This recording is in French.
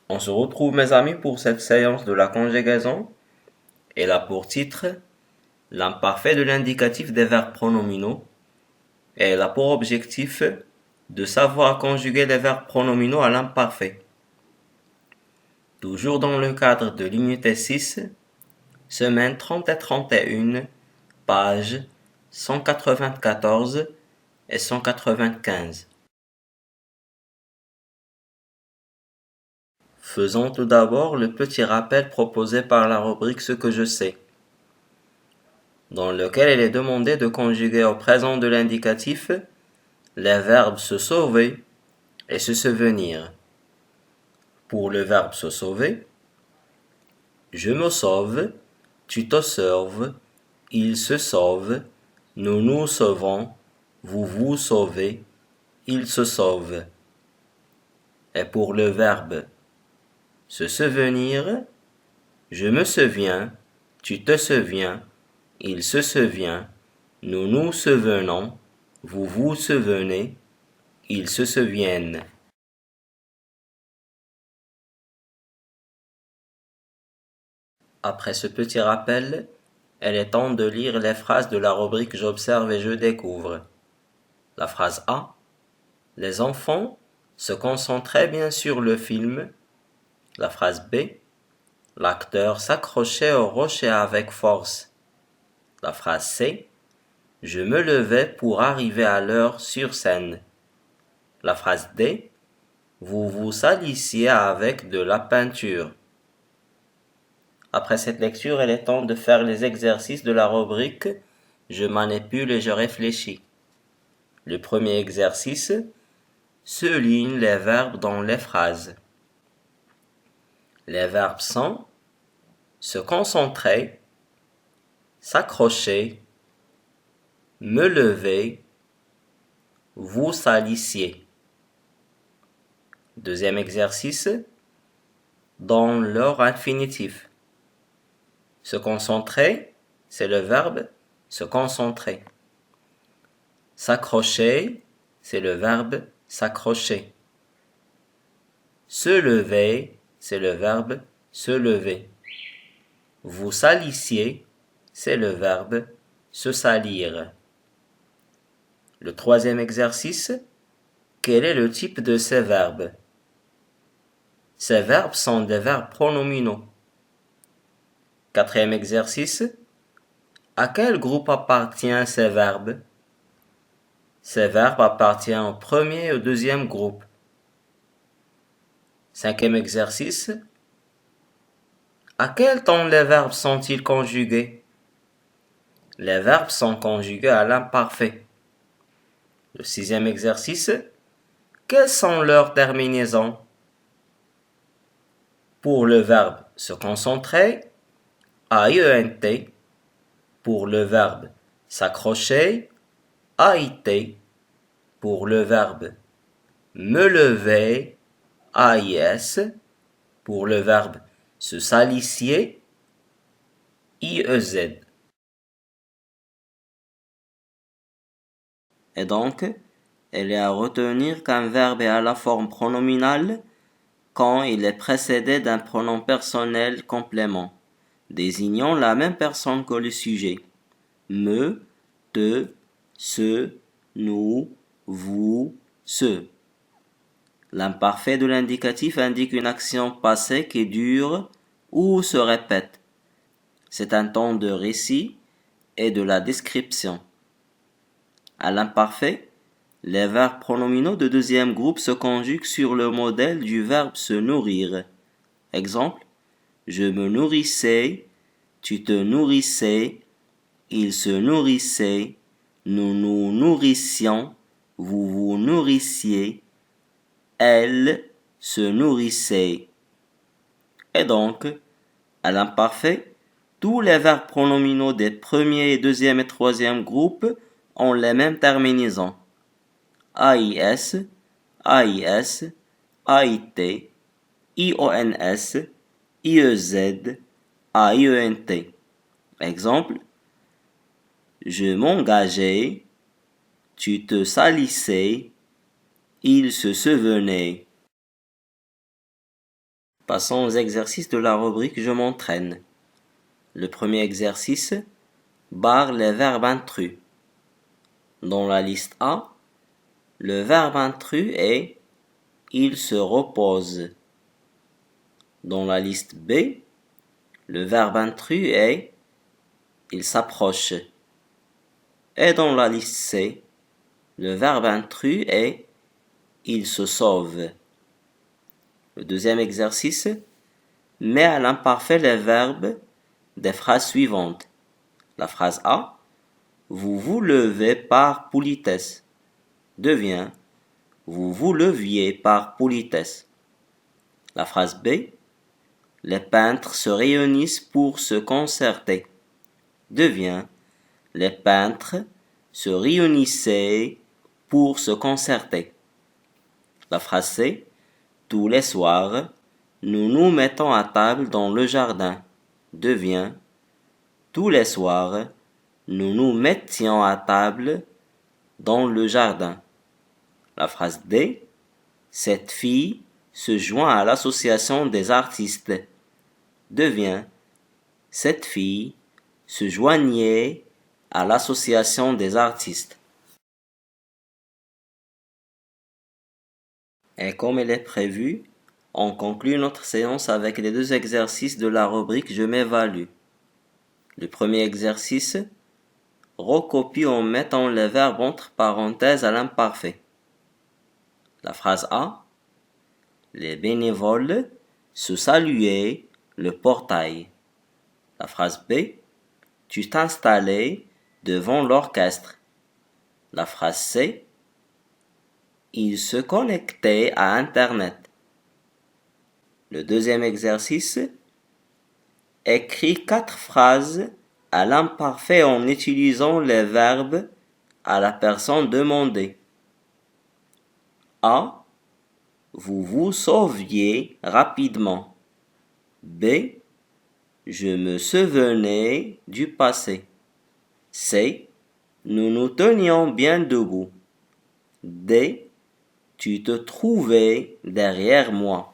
On se retrouve mes amis pour cette séance de la conjugaison. Elle a pour titre l'imparfait de l'indicatif des verbes pronominaux et elle a pour objectif de savoir conjuguer les verbes pronominaux à l'imparfait. Toujours dans le cadre de l'unité 6, semaine 30 et 31, pages 194 et 195. Faisons tout d'abord le petit rappel proposé par la rubrique Ce que je sais, dans lequel il est demandé de conjuguer au présent de l'indicatif les verbes se sauver et se souvenir. Pour le verbe se sauver, je me sauve, tu te sauves, il se sauve, nous nous sauvons, vous vous sauvez, il se sauve. Et pour le verbe se souvenir, je me souviens, tu te souviens, il se souvient, nous nous souvenons, vous vous souvenez, ils se souviennent. Après ce petit rappel, il est temps de lire les phrases de la rubrique J'observe et je découvre. La phrase A. Les enfants se concentrent très bien sur le film. La phrase B. L'acteur s'accrochait au rocher avec force. La phrase C. Je me levais pour arriver à l'heure sur scène. La phrase D. Vous vous salissiez avec de la peinture. Après cette lecture, il est temps de faire les exercices de la rubrique Je manipule et je réfléchis. Le premier exercice, souligne les verbes dans les phrases. Les verbes sont se concentrer, s'accrocher, me lever, vous salissiez. Deuxième exercice, dans leur infinitif. Se concentrer, c'est le verbe se concentrer. S'accrocher, c'est le verbe s'accrocher. Se lever, c'est le verbe se lever. Vous salissiez, c'est le verbe se salir. Le troisième exercice, quel est le type de ces verbes? Ces verbes sont des verbes pronominaux. Quatrième exercice, à quel groupe appartiennent ces verbes? Ces verbes appartiennent au premier et au deuxième groupe. Cinquième exercice, à quel temps les verbes sont-ils conjugués? Les verbes sont conjugués à l'imparfait. Le sixième exercice, quelles sont leurs terminaisons? Pour le verbe se concentrer, AIENT. Pour le verbe s'accrocher, AIT. Pour le verbe me lever, AIS. Pour le verbe se salissier, IEZ. Et donc, il est à retenir qu'un verbe est à la forme pronominale quand il est précédé d'un pronom personnel complément, désignant la même personne que le sujet. Me, te, ce, nous, vous, ce. L'imparfait de l'indicatif indique une action passée qui dure ou se répète. C'est un temps de récit et de la description. À l'imparfait, les verbes pronominaux de deuxième groupe se conjuguent sur le modèle du verbe se nourrir. Exemple, je me nourrissais, tu te nourrissais, il se nourrissait, nous nous nourrissions, vous vous nourrissiez, elle se nourrissait. Et donc, à l'imparfait, tous les verbes pronominaux des premiers, deuxième et troisième groupes ont les mêmes terminaisons. AIS, AIS, AIT, IONS, IEZ, AIENT. Exemple, je m'engageais, tu te salissais, il se souvenait. Passons aux exercices de la rubrique Je m'entraîne. Le premier exercice, barre les verbes intrus. Dans la liste A, le verbe intrus est il se repose. Dans la liste B, le verbe intrus est il s'approche. Et dans la liste C, le verbe intrus est il se sauve. Le deuxième exercice, mets à l'imparfait les verbes des phrases suivantes. La phrase A, vous vous levez par politesse, devient vous vous leviez par politesse. La phrase B, les peintres se réunissent pour se concerter, devient les peintres se réunissaient pour se concerter. La phrase C, tous les soirs, nous nous mettons à table dans le jardin, devient tous les soirs, nous nous mettions à table dans le jardin. La phrase D, cette fille se joint à l'association des artistes, devient cette fille se joignait à l'association des artistes. Et comme il est prévu, on conclut notre séance avec les deux exercices de la rubrique Je m'évalue. Le premier exercice, recopie en mettant les verbes entre parenthèses à l'imparfait. La phrase A, les bénévoles se saluaient le portail. La phrase B, tu t'installais devant l'orchestre. La phrase C, il se connectait à Internet. Le deuxième exercice, écris 4 phrases à l'imparfait en utilisant les verbes à la personne demandée. A, vous vous sauviez rapidement. B, je me souvenais du passé. C, nous nous tenions bien debout. D, tu te trouvais derrière moi.